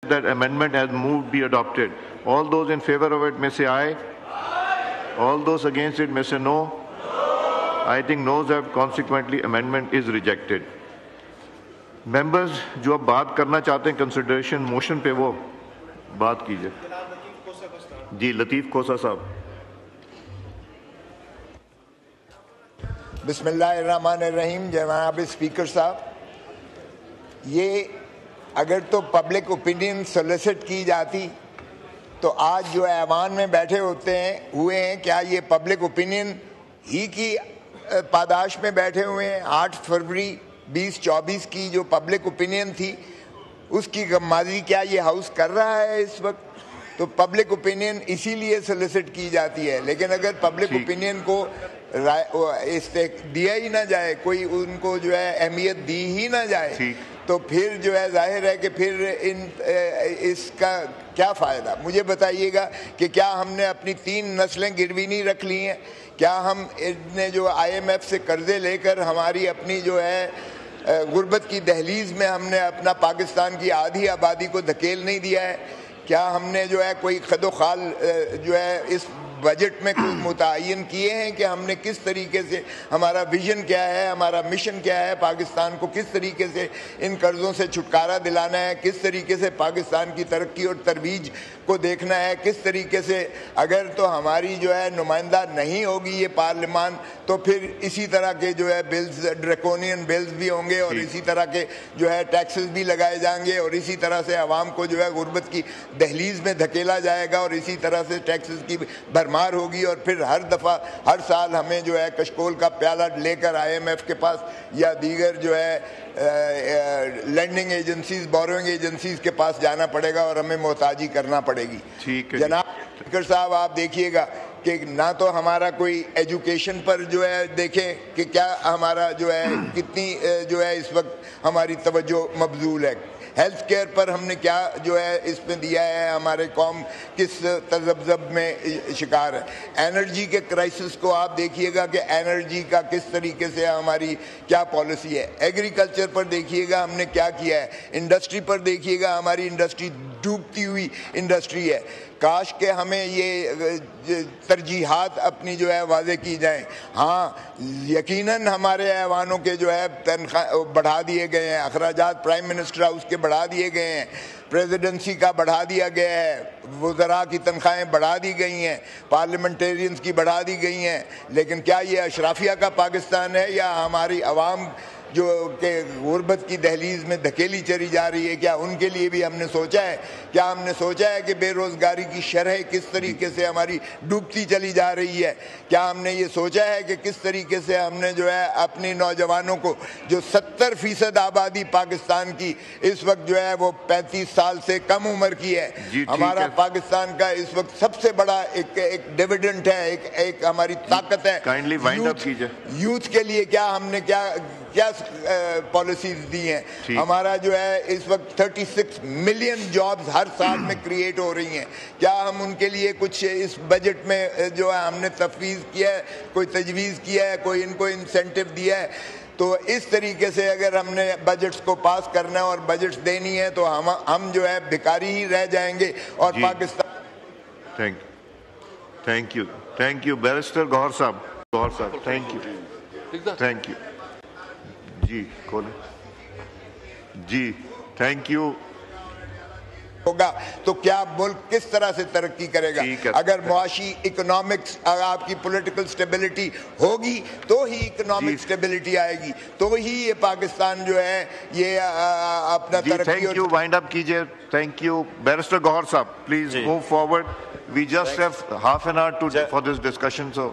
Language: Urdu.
that amendment has moved be adopted. All those in favor of it may say aye. All those against it may say no. I think noes have, consequently amendment is rejected. Members جو اب بات کرنا چاہتے ہیں کنسیڈریشن موشن پہ وہ بات کیجئے. جی لطیف کوسا صاحب. بسم اللہ الرحمن الرحیم. جناب اسپیکر صاحب, یہ اگر تو پبلک اوپینین سولیسٹ کی جاتی تو آج جو ایوان میں بیٹھے ہوئے ہیں کیا یہ پبلک اوپینین ہی کی پاداش میں بیٹھے ہوئے ہیں؟ 8 فروری 2024 کی جو پبلک اوپینین تھی اس کی غمازی کیا یہ ہاؤس کر رہا ہے اس وقت؟ تو پبلک اوپینین اسی لیے سولیسٹ کی جاتی ہے. لیکن اگر پبلک اوپینین کو دیا ہی نہ جائے, کوئی ان کو جو ہے اہمیت دی ہی نہ جائے, تو پھر جو ہے ظاہر ہے کہ پھر اس کا کیا فائدہ؟ مجھے بتائیے گا کہ کیا ہم نے اپنی 3 نسلیں گروی نہیں رکھ لی ہیں؟ کیا ہم نے جو IMF سے قرضے لے کر ہماری اپنی جو ہے غربت کی دہلیز میں ہم نے اپنا پاکستان کی آدھی آبادی کو دھکیل نہیں دیا ہے؟ کیا ہم نے جو ہے کوئی خد و خال جو ہے اس بجٹ میں کوئی متعین کیے ہیں کہ ہم نے کس طریقے سے, ہمارا ویژن کیا ہے, ہمارا مشن کیا ہے, پاکستان کو کس طریقے سے ان قرضوں سے چھٹکارا دلانا ہے, کس طریقے سے پاکستان کی ترقی اور ترویج کو دیکھنا ہے, کس طریقے سے اگر تو ہماری جو ہے نمائندہ نہیں ہوگی یہ پارلیمان تو پھر اسی طرح کے جو ہے بلز, ڈریکونین بلز بھی ہوں گے اور اسی طرح کے جو ہے ٹیکسز بھی لگائے جائیں گے اور اسی طرح سے عوام کو جو ہے غربت کی دہلیز میں دھکیلا جائے گا اور اسی طرح سے ٹیکسز کی بھرمار ہوگی اور پھر ہر دفعہ ہر سال ہمیں جو ہے کشکول کا پیالہ لے کر IMF کے پاس یا دیگر جو ہے لینڈنگ ایجنسیز, بوروئنگ ایجنسیز کے پاس جانا پڑے گا اور ہمیں محتاجی کرنا پڑے گی. جناب اسپیکر صاحب, آپ دیکھیے گا کہ نہ تو ہمارا کوئی ایجوکیشن پر جو ہے دیکھیں کہ کیا ہمارا جو ہے کتنی جو ہے اس وقت ہماری توجہ مبذول ہے, ہیلتھ کیئر پر ہم نے کیا جو ہے اس میں دیا ہے, ہمارے قوم کس تذبذب میں شکار ہے. انرجی کے کرائسس کو آپ دیکھیے گا کہ انرجی کا کس طریقے سے ہماری کیا پالیسی ہے. ایگریکلچر پر دیکھیے گا ہم نے کیا کیا ہے. انڈسٹری پر دیکھیے گا ہماری انڈسٹری ڈوبتی ہوئی انڈسٹری ہے. کاش کہ ہمیں یہ ترجیحات اپنی جو ہے واضح کی جائیں. ہاں یقیناً ہمارے ایوانوں کے جو ہے تنخواہ بڑھا دیے گئے ہیں, اخراجات پرائم منسٹر ہاؤس کے بڑھا دیے گئے ہیں, پریزیڈنسی کا بڑھا دیا گیا ہے, وزراء کی تنخواہیں بڑھا دی گئی ہیں, پارلیمنٹیرینز کی بڑھا دی گئی ہیں. لیکن کیا یہ اشرافیہ کا پاکستان ہے یا ہماری عوام جو کہ غربت کی دہلیز میں دھکیلی چلی جا رہی ہے, کیا ان کے لیے بھی ہم نے سوچا ہے؟ کیا ہم نے سوچا ہے کہ بے روزگاری کی شرح کس طریقے سے ہماری ڈوبتی چلی جا رہی ہے؟ کیا ہم نے یہ سوچا ہے کہ کس طریقے سے ہم نے جو ہے اپنی نوجوانوں کو, جو 70% آبادی پاکستان کی اس وقت جو ہے وہ 35 سال سے کم عمر کی ہے, ہمارا پاکستان کا اس وقت سب سے بڑا ایک ڈیویڈنٹ ہے, ایک ہماری طاقت ہے یوتھ کے لیے. کیا ہم نے کیا پالیسیز دی ہیں؟ ہمارا جو ہے اس وقت 36 ملین جابز ہر سال میں کریٹ ہو رہی ہیں. کیا ہم ان کے لیے کچھ اس بجٹ میں جو ہے ہم نے تفویض کیا ہے, کوئی تجویز کیا ہے, کوئی ان کو انسینٹیو دیا ہے؟ تو اس طریقے سے اگر ہم نے بجٹس کو پاس کرنا ہے اور بجٹس دینی ہے تو ہم جو ہے بھکاری ہی رہ جائیں گے اور پاکستان. تھینک یو بیرسٹر گوہر صاحب, تھینک یو. جی کون؟ جی تھینک یو. ہوگا تو کیا ملک کس طرح سے ترقی کرے گا؟ اگر معاشی اکنامکس, آپ کی پولیٹیکل سٹیبلٹی ہوگی تو ہی اکنامک سٹیبلٹی آئے گی, تو ہی یہ پاکستان جو ہے یہ اپنا ترقی. تھینک یو, وائنڈ اپ کیجئے. Thank you. بیرسٹر گوہر صاحب please move forward. We just have half an hour for this discussion, so